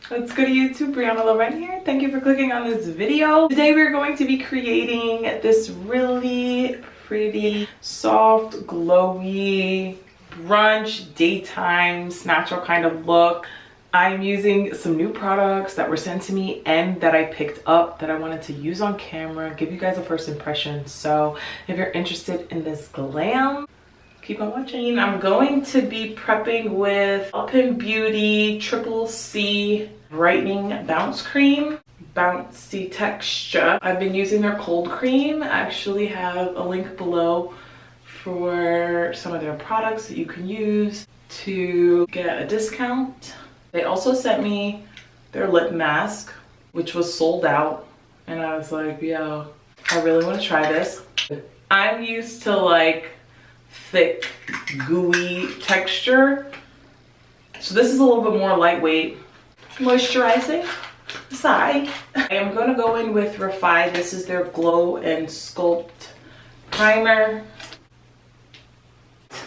Let's go to YouTube. Brianna Loren here. Thank you for clicking on this video. Today we're going to be creating this really pretty, soft, glowy, brunch, daytime, natural kind of look. I'm using some new products that were sent to me and that I picked up that I wanted to use on camera, give you guys a first impression. So if you're interested in this glam, keep on watching. I'm going to be prepping with Alpyn Beauty Triple C Brightening Bounce Cream. Bouncy texture. I've been using their cold cream. I actually have a link below for some of their products that you can use to get a discount. They also sent me their lip mask, which was sold out. And I was like, yo, I really want to try this. I'm used to like thick, gooey texture. So this is a little bit more lightweight. Moisturizing. Sigh. I am going to go in with Refy. This is their Glow and Sculpt Primer.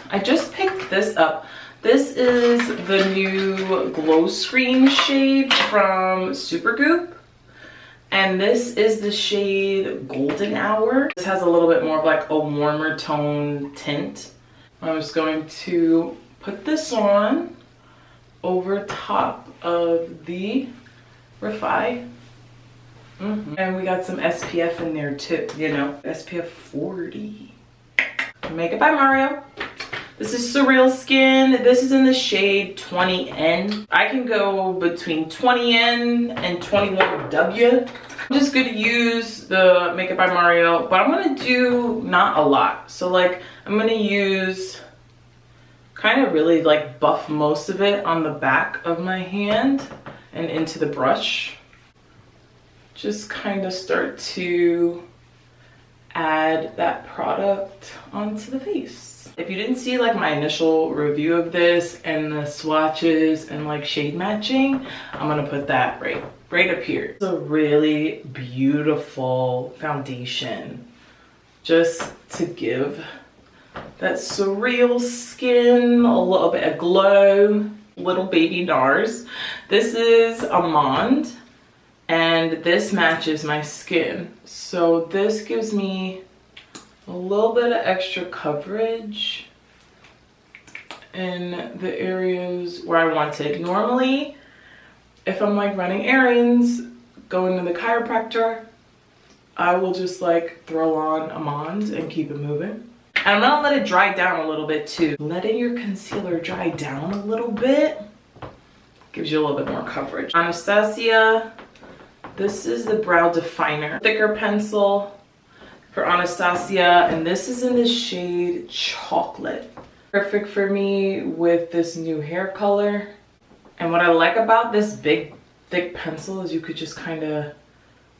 I just picked this up. This is the new Glowscreen shade from Supergoop. And this is the shade Golden Hour. This has a little bit more of like a warmer tone tint. I'm just going to put this on over top of the Refy. And we got some SPF in there too, you know, SPF 40. Makeup by Mario. This is Surreal Skin. This is in the shade 20N. I can go between 20N and 21W. I'm just going to use the Makeup by Mario, but I'm going to do not a lot. So like I'm going to use kind of really like buff most of it on the back of my hand and into the brush. Just kind of start to add that product onto the face. If you didn't see like my initial review of this and the swatches and like shade matching, I'm gonna put that right up here. It's a really beautiful foundation just to give that surreal skin a little bit of glow. Little baby Nars. This is amande and this matches my skin. So this gives me a little bit of extra coverage in the areas where I want it. Normally, if I'm like running errands, going to the chiropractor, I will just like throw on amande and keep it moving. And I'm gonna let it dry down a little bit too. Letting your concealer dry down a little bit gives you a little bit more coverage. Anastasia, this is the Brow Definer. Thicker pencil for Anastasia, and this is in the shade Chocolate. Perfect for me with this new hair color. And what I like about this big, thick pencil is you could just kind of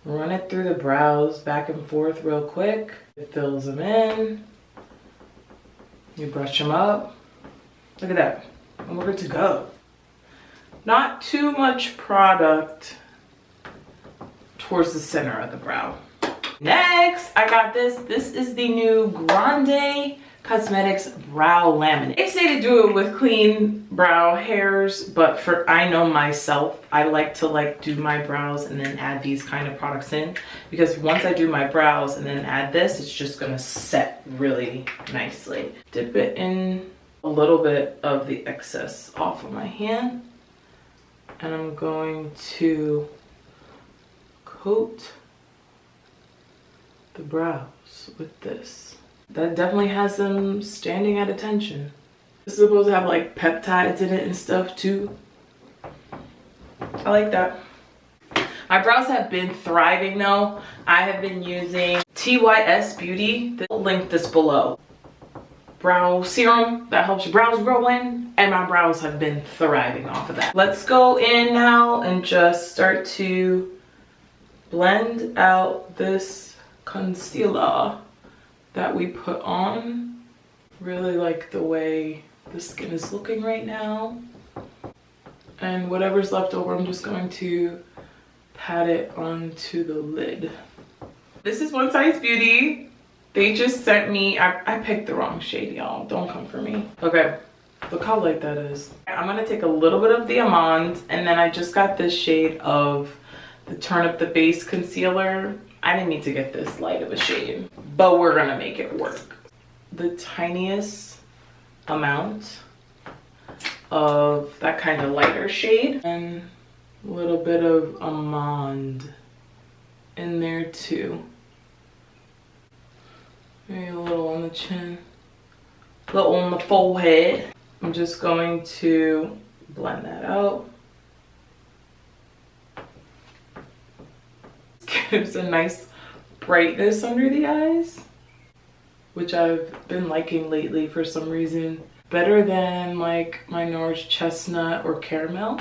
run it through the brows back and forth real quick. It fills them in. You brush them up. Look at that. And we're good to go. Not too much product towards the center of the brow. Next, I got this. This is the new Grande Cosmetics Brow Laminate. They say to do it with clean brow hairs, but I know myself, I like to like do my brows and then add these kind of products in, because once I do my brows and then add this, it's just gonna set really nicely. Dip it in a little bit of the excess off of my hand, and I'm going to coat the brows with this. That definitely has them standing at attention. It's supposed to have like peptides in it and stuff too. I like that. My brows have been thriving though. I have been using TYS Beauty. I'll link this below. Brow serum that helps your brows grow in, and my brows have been thriving off of that. Let's go in now and just start to blend out this concealer that we put on. Really like the way the skin is looking right now. And whatever's left over, I'm just going to pat it onto the lid. This is One Size Beauty. They just sent me, I picked the wrong shade, y'all. Don't come for me. Okay, Look how light that is. I'm gonna take a little bit of the amande, and then I just got this shade of the Turn Up the Base concealer. I didn't need to get this light of a shade, but we're gonna make it work. The tiniest amount of that kind of lighter shade, and a little bit of amande in there too. Maybe a little on the chin, a little on the forehead. I'm just going to blend that out. Gives a nice brightness under the eyes, which I've been liking lately for some reason. Better than like my Nars Chestnut or Caramel.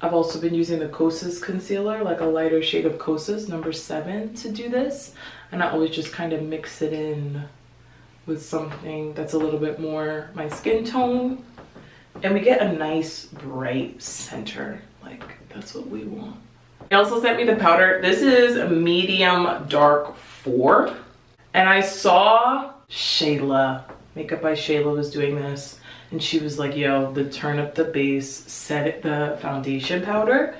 I've also been using the Kosas concealer, like a lighter shade of Kosas, number 7, to do this. And I always just kind of mix it in with something that's a little bit more my skin tone. And we get a nice bright center. Like, that's what we want. They also sent me the powder. This is a medium dark 4. And I saw Shayla, Makeup by Shayla, was doing this. And she was like, yo, the Turn Up the Base set the foundation powder.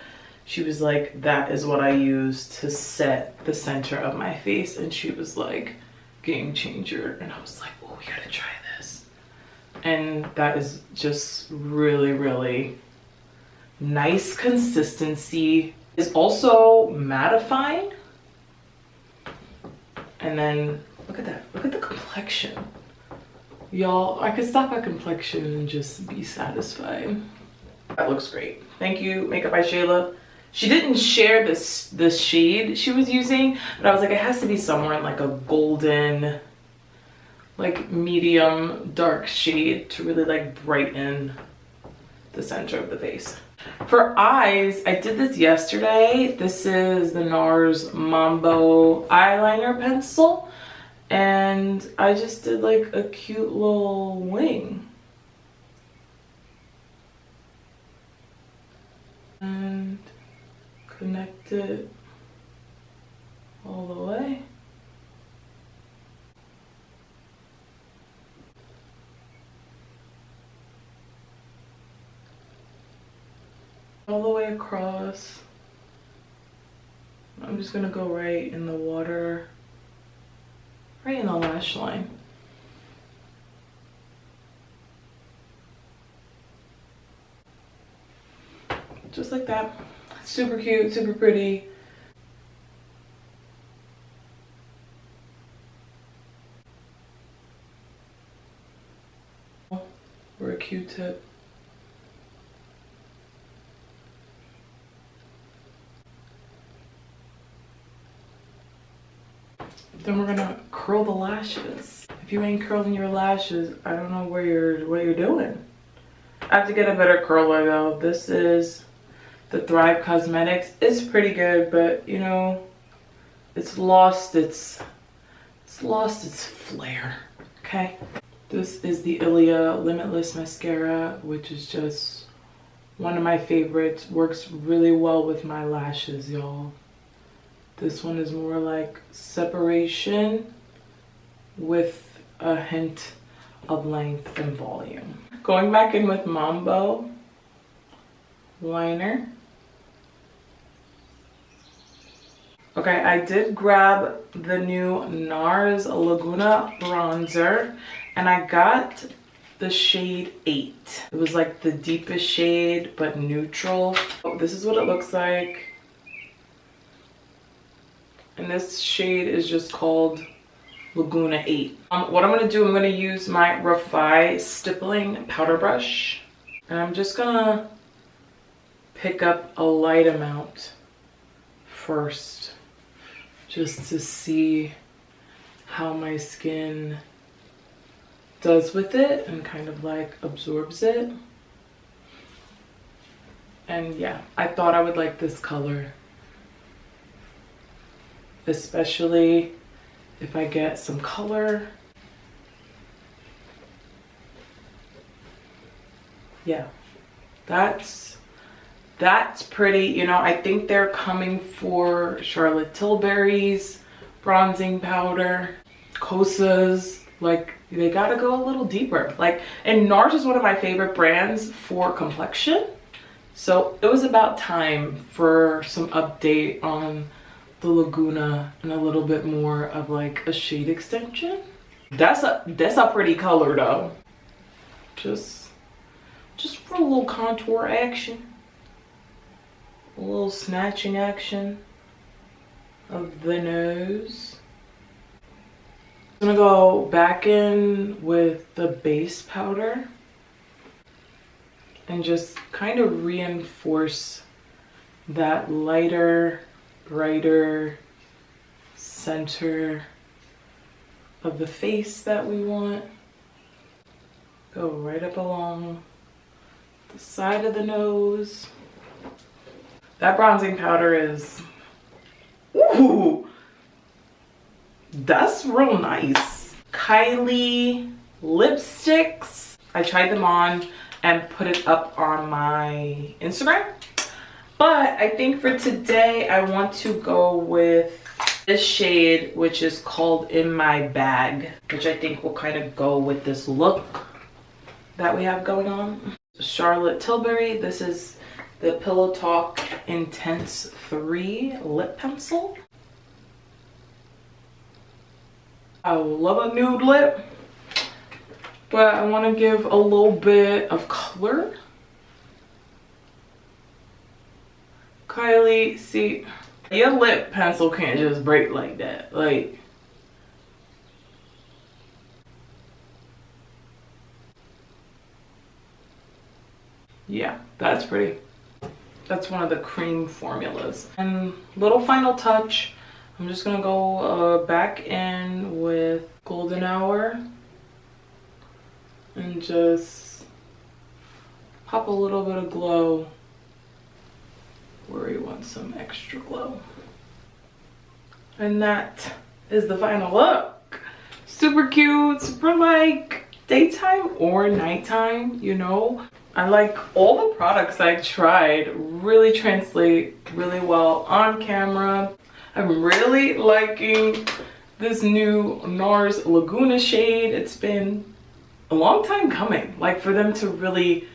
She was like, that is what I use to set the center of my face. And she was like, game changer. And I was like, oh, we gotta try this. And that is just really, really nice consistency. It's also mattifying. And then look at that. Look at the complexion. Y'all, I could stop at complexion and just be satisfied. That looks great. Thank you, Makeup by Shayla. She didn't share this shade she was using, but I was like, it has to be somewhere in like a golden, like medium dark shade to really like brighten the center of the face. For eyes, I did this yesterday. This is the Nars Mambo eyeliner pencil. And I just did like a cute little wing. And connect it all the way. All the way across. I'm just gonna go right in the water. Right in the lash line. Just like that. Super cute, super pretty. Or a Q-tip. Then we're gonna curl the lashes. If you ain't curling your lashes, I don't know what you're doing. I have to get a better curler though. This is the Thrive Cosmetics. It's pretty good, but you know, it's lost its flair. Okay. This is the Ilia Limitless mascara, which is just one of my favorites. Works really well with my lashes, y'all. This one is more like separation with a hint of length and volume. Going back in with Mambo liner. Okay, I did grab the new Nars Laguna bronzer, and I got the shade 8. It was like the deepest shade, but neutral. Oh, this is what it looks like. And this shade is just called Laguna 8. What I'm gonna do, I'm gonna use my Refy stippling powder brush. And I'm just gonna pick up a light amount first, just to see how my skin does with it and kind of like absorbs it. And yeah, I thought I would like this color, especially if I get some color. Yeah, that's pretty. You know, I think they're coming for Charlotte Tilbury's bronzing powder. Kosas Like, they gotta go a little deeper. Like, and Nars is one of my favorite brands for complexion. So it was about time for some update on the Laguna and a little bit more of like a shade extension. That's a pretty color though. Just for a little contour action. A little snatching action of the nose. I'm gonna go back in with the base powder and just kind of reinforce that lighter, brighter center of the face that we want. Go right up along the side of the nose. That bronzing powder is, ooh, that's real nice. Kylie lipsticks. I tried them on and put it up on my Instagram. But I think for today, I want to go with this shade, which is called In My Bag, which I think will kind of go with this look that we have going on. Charlotte Tilbury. This is the Pillow Talk Intense 3 lip pencil. I love a nude lip, but I want to give a little bit of color. Kylie, see, your lip pencil can't just break like that. Like, yeah, that's pretty. That's one of the cream formulas. And little final touch, I'm just gonna go back in with Golden Hour and just pop a little bit of glow where you want some extra glow. And that is the final look. Super cute, super like daytime or nighttime, you know. I like all the products I tried really translate really well on camera. I'm really liking this new Nars Laguna shade. It's been a long time coming, like for them to really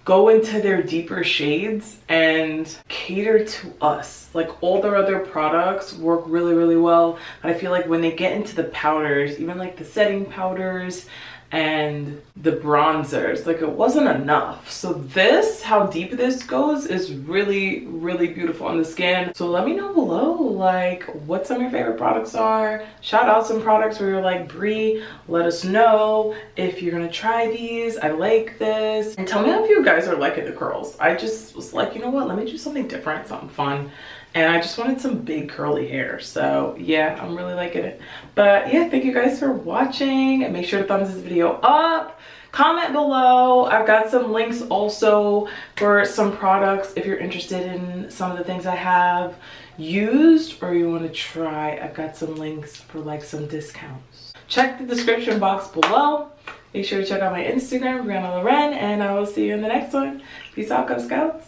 go into their deeper shades and cater to us. Like all their other products work really, really well. But I feel like when they get into the powders, even like the setting powders and the bronzers, like it wasn't enough. So this, how deep this goes, is really, really beautiful on the skin. So let me know below like what some of your favorite products are. Shout out some products where you're like, Brie, let us know if you're gonna try these. I like this. And tell me if you guys are liking the curls. I just was like, you know what, let me do something different, something fun. And I just wanted some big curly hair. So yeah, I'm really liking it. But yeah, thank you guys for watching. And make sure to thumbs this video up. Comment below. I've got some links also for some products if you're interested in some of the things I have used or you want to try. I've got some links for like some discounts. Check the description box below. Make sure to check out my Instagram, Brianna Loren, and I will see you in the next one. Peace out, Cub Scouts.